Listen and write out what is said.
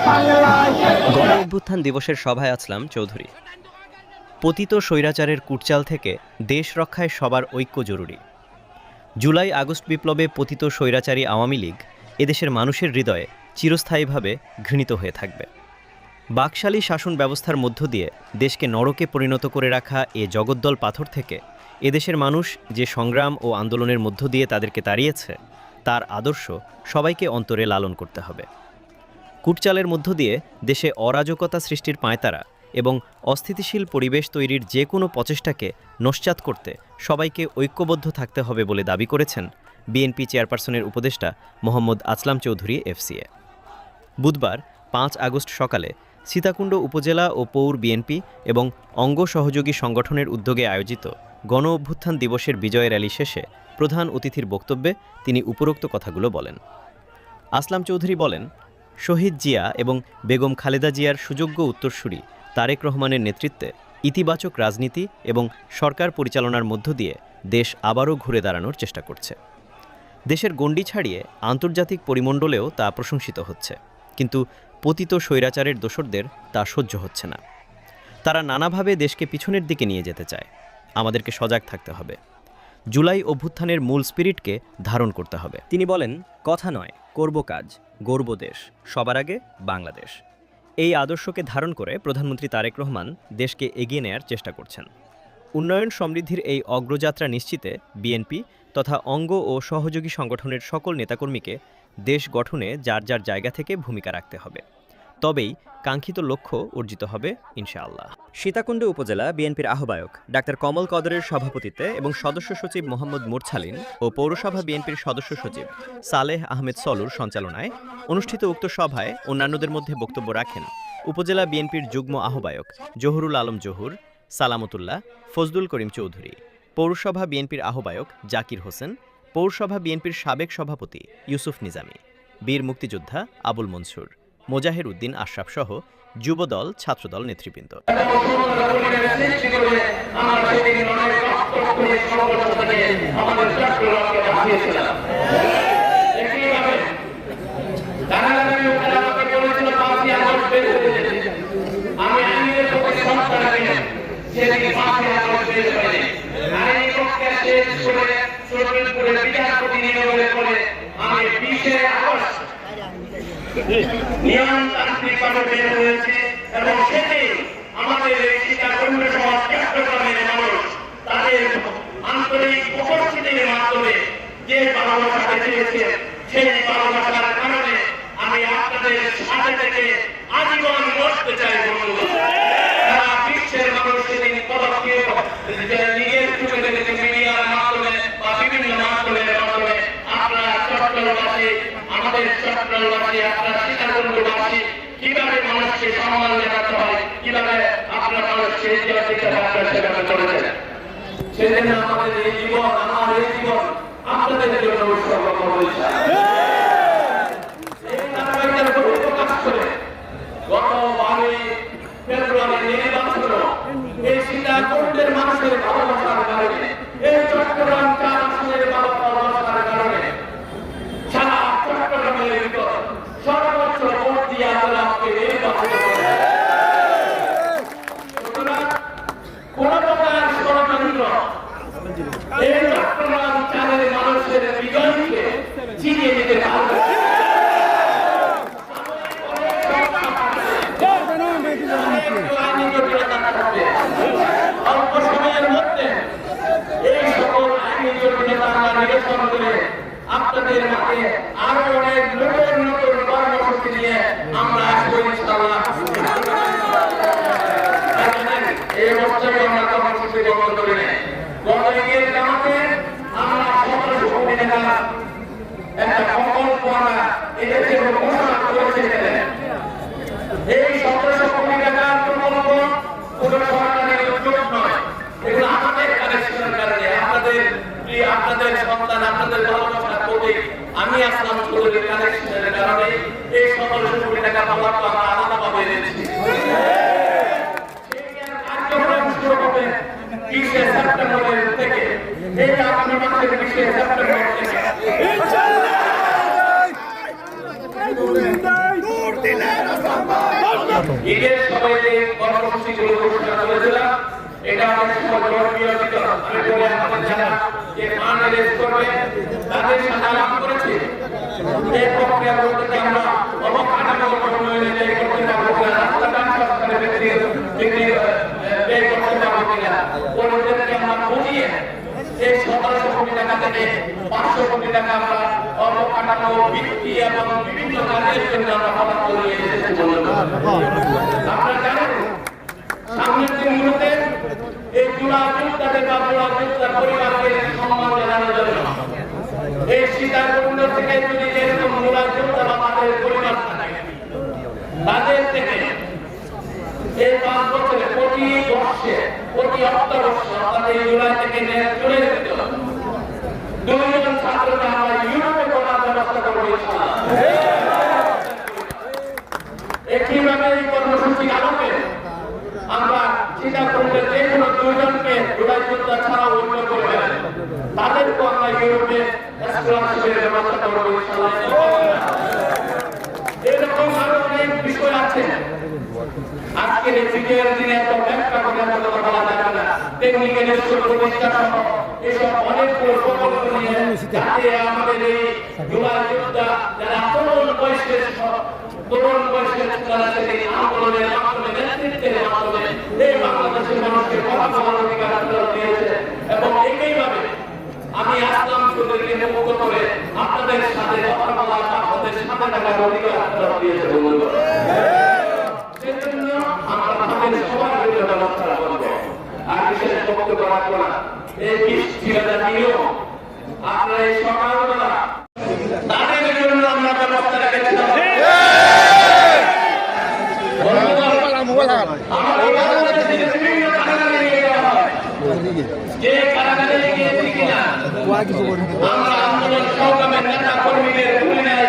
গণ অভ্যুত্থান দিবসের সভায় আসলাম চৌধুরী। পতিত স্বৈরাচারের কুটচাল থেকে দেশ রক্ষায় সবার ঐক্য জরুরি। জুলাই আগস্ট বিপ্লবে পতিত স্বৈরাচারী আওয়ামী লীগ এদেশের মানুষের হৃদয়ে চিরস্থায়ীভাবে ঘৃণিত হয়ে থাকবে। বাকশালী শাসন ব্যবস্থার মধ্য দিয়ে দেশকে নরকে পরিণত করে রাখা এ জগদ্দল পাথর থেকে এদেশের মানুষ যে সংগ্রাম ও আন্দোলনের মধ্য দিয়ে তাদেরকে তাড়িয়েছে, তার আদর্শ সবাইকে অন্তরে লালন করতে হবে। কুটচালের মধ্য দিয়ে দেশে অরাজকতা সৃষ্টির পাঁয়তারা এবং অস্থিতিশীল পরিবেশ তৈরির যে কোনো প্রচেষ্টাকে নস্যাৎ করতে সবাইকে ঐক্যবদ্ধ থাকতে হবে বলে দাবি করেছেন বিএনপি চেয়ারপারসনের উপদেষ্টা মোহাম্মদ আসলাম চৌধুরী এফসিএ। বুধবার ৫ আগস্ট সকালে সীতাকুণ্ড উপজেলা ও পৌর বিএনপি এবং অঙ্গ সহযোগী সংগঠনের উদ্যোগে আয়োজিত গণ অভ্যুত্থান দিবসের বিজয় র্যালি শেষে প্রধান অতিথির বক্তব্যে তিনি উপরোক্ত কথাগুলো বলেন। আসলাম চৌধুরী বলেন, শহীদ জিয়া এবং বেগম খালেদা জিয়ার সুযোগ্য উত্তরসূরি তারেক রহমানের নেতৃত্বে ইতিবাচক রাজনীতি এবং সরকার পরিচালনার মধ্য দিয়ে দেশ আবারও ঘুরে দাঁড়ানোর চেষ্টা করছে। দেশের গণ্ডি ছাড়িয়ে আন্তর্জাতিক পরিমণ্ডলেও তা প্রশংসিত হচ্ছে, কিন্তু পতিত স্বৈরাচারের দোসরদের তা সহ্য হচ্ছে না। তারা নানাভাবে দেশকে পিছনের দিকে নিয়ে যেতে চায়। আমাদেরকে সজাগ থাকতে হবে। জুলাই অভ্যুত্থানের মূল স্পিরিটকে ধারণ করতে হবে। তিনি বলেন, কথা নয়, করব কাজ, গর্ব দেশ, সবার আগে বাংলাদেশ। এই আদর্শকে ধারণ করে প্রধানমন্ত্রী তারেক রহমান দেশকে এগিয়ে নেয়ার চেষ্টা করছেন। উন্নয়ন সমৃদ্ধির এই অগ্রযাত্রা নিশ্চিতে বিএনপি তথা অঙ্গ ও সহযোগী সংগঠনের সকল নেতাকর্মীকে দেশ গঠনে যার যার জায়গা থেকে ভূমিকা রাখতে হবে। তবেই কাঙ্ক্ষিত লক্ষ্য অর্জিত হবে ইনশাআল্লাহ। সীতাকুণ্ড উপজেলা বিএনপির আহ্বায়ক ডাক্তার কমল কদরের সভাপতিত্বে এবং সদস্য সচিব মোহাম্মদ মুরছালিন ও পৌরসভা বিএনপির সদস্য সচিব সালেহ আহমেদ সলুর সঞ্চালনায় অনুষ্ঠিত উক্ত সভায় অন্যান্যদের মধ্যে বক্তব্য রাখেন উপজেলা বিএনপির যুগ্ম আহ্বায়ক জহুরুল আলম জহুর, সালামতুল্লাহ, ফজলুল করিম চৌধুরী, পৌরসভা বিএনপির আহ্বায়ক জাকির হোসেন, পৌরসভা বিএনপির সাবেক সভাপতি ইউসুফ নিজামী, বীর মুক্তিযোদ্ধা আবুল মনসুর, মোজাহের উদ্দিন আশরাফ সহ যুবদল ছাত্রদল নেতৃবৃন্দ। নিয়মতান্ত্রিকভাবে বের হয়েছে এবং সেটি আমাদের এই সীতাকুণ্ড সমাজ চট্টগ্রামের মানুষ তাদের আন্তরিক উপস্থিতির মাধ্যমে যে ভালোবাসা দেখিয়েছে, সেই ভালোবাসার কারণে আমি আপনাদের সাথে থেকে আজীবন বসতে চাই। বন্ধুগণ, সারা বিশ্বের মানুষ সেদিন পদক্ষেপ নিজের চোখে দেখেছে মিডিয়ার মাধ্যমে বা বিভিন্ন মাধ্যমের মাধ্যমে। আপনারা চট্টগ্রামবাসী, আমাদের চট্টগ্রামবাসী, আপনারা সীতাকুণ্ডবাসী কিভাবে মানুষকে সম্মান জানাতে হয়, কিভাবে আপনারা মানুষকে সেভাবে করেছেন। সেজন্য আমাদের এই জীবন, আমার এই জীবন আপনাদের জন্য উৎসর্গ করব। গত 12 ফেব্রুয়ারি নির্বাচন এই সীতাকুণ্ডের মানুষের ভালোবাসার কারণে, এই চট্টগ্রাম 4 আসনের ভালোবাসার কারণে সারা চট্টগ্রামের ভিতর সর্বোচ্চ ভোট দিয়ে আপনারা আমাকে নির্বাচিত করেন। কোন প্রকার ষড়যন্ত্র এই চট্টগ্রাম 4 মানুষের বিজয়কে ছিনিয়ে নিতে পারবে। অল্প সময়ের মধ্যে এই সকল আইনি জটিলতা আমরা নিরসন করে আপনাদের মাঝে আরো অনেক নতুন নতুন কর্মসূচি নিয়ে আমরা আসবো ইনশাআল্লাহ। এই বছরে আমরা কর্মসূচি গ্রহণ করি নাই। গণতন্ত্রের জামাতে আমরা 17 কোটি টাকা একটা প্রকল্প আমরা এদেশে ঘোষণা করেছিলেন। এই 17 কোটি টাকার প্রকল্প কোনো সরকারের উদ্যোগ নয়, এগুলো আমাদের কানেকশনের কারণে, আপনাদের সন্তান, আপনাদের ভালোবাসার প্রতীক আমি আসলাম চৌধুরীর কানেকশনের কারণে এই 17 কোটি টাকা পাওয়ার তো আমরা আলাদাভাবে এনেছি। কার্যক্রম শুরু হবে 20 সেপ্টেম্বর থেকে, এই আগামী মাসের 20 সেপ্টেম্বর থেকে ইনশাআল্লাহ। ঈদের সময় যে কর্মসূচিগুলো ঘোষণা করেছিলাম এটা আমাদের সময় ধর্মীয় বিতরণ আমি বলে আমাদের যারা যে মান রেস করবে তাদের সাথে আলাপ করেছি এই প্রক্রিয়ার মধ্যে আমরা অবকাঠামো উন্নয়নে যে করতে পারবো কিনা রাস্তাঘাট সরকারের ব্যক্তি ব্যয় করতে পারবো কিনা ওদেরকে আমরা বুঝিয়ে এই 1700 কোটি টাকা থেকে 500 কোটি টাকা আমরা অবকাঠামো ভিত্তি এবং বিভিন্ন কাজের জন্য আমরা বরাদ্দ নিয়ে এসেছি বন্ধুরা আপনারা জানেন সামনের দিনগুলোতে এই জুলাই যোদ্ধাদের বা জুলাই যোদ্ধার পরিবারকে সম্মান জানানোর জন্য এই সীতাকুণ্ড থেকে যদি যেরকম জুলাই যোদ্ধা বা তাদের পরিবার থাকে তাদের থেকে এই 5 বছরে প্রতি বর্ষে প্রতি অর্থবর্ষে অর্থাৎ এই জুলাই থেকে চলে যেত 2 জন ছাত্রকে আমরা ইউরোপে পড়ার ব্যবস্থা করবো ইনশাআল্লাহ। একইভাবে এই কর্মসূচি আলোকে আমরা সীতাকুণ্ডের যে কোনো 2 জনকে জুলাই যোদ্ধা ছাড়াও অন্য করবে তাদেরকে আমরা ইউরোপে স্কলারশিপের ব্যবস্থা করবো ইনশাআল্লাহ। এরকম আরো অনেক বিষয় আছে আজকের এই বিজয়ের দিনে এত ব্যাখ্যা করে এত কথা বলা যাবে না টেকনিক্যাল স্কুল প্রতিষ্ঠা সহ এসব অনেক প্রকল্প নিয়ে যাতে আমাদের এই জুলাই যোদ্ধা যারা তরুণ বয়সের যারা সেই আন্দোলনের মাধ্যমে নেতৃত্বের মাধ্যমে এই বাংলাদেশের মানুষকে কথা বলার অধিকার দিয়েছে এবং একইভাবে আমি আসলাম শুধুকে মুক্ত করে আপনাদের সাথে কথা বলার আপনাদের সাথে থাকার অধিকার দিয়েছে বন্ধুরা সেজন্য আমরা আমাদের সবার জন্য ব্যবস্থা করবো আর বিশেষ বক্তব্য রাখবো না এই 20,000 নিয়ম আপনারা এই সকালবেলা তাদের জন্য আমরা ব্যবস্থা রেখেছি যে কারাগারে গিয়েছি কিনা আমরা আন্দোলন সংগ্রামের নেতা কর্মীদের তুলে নেওয়ার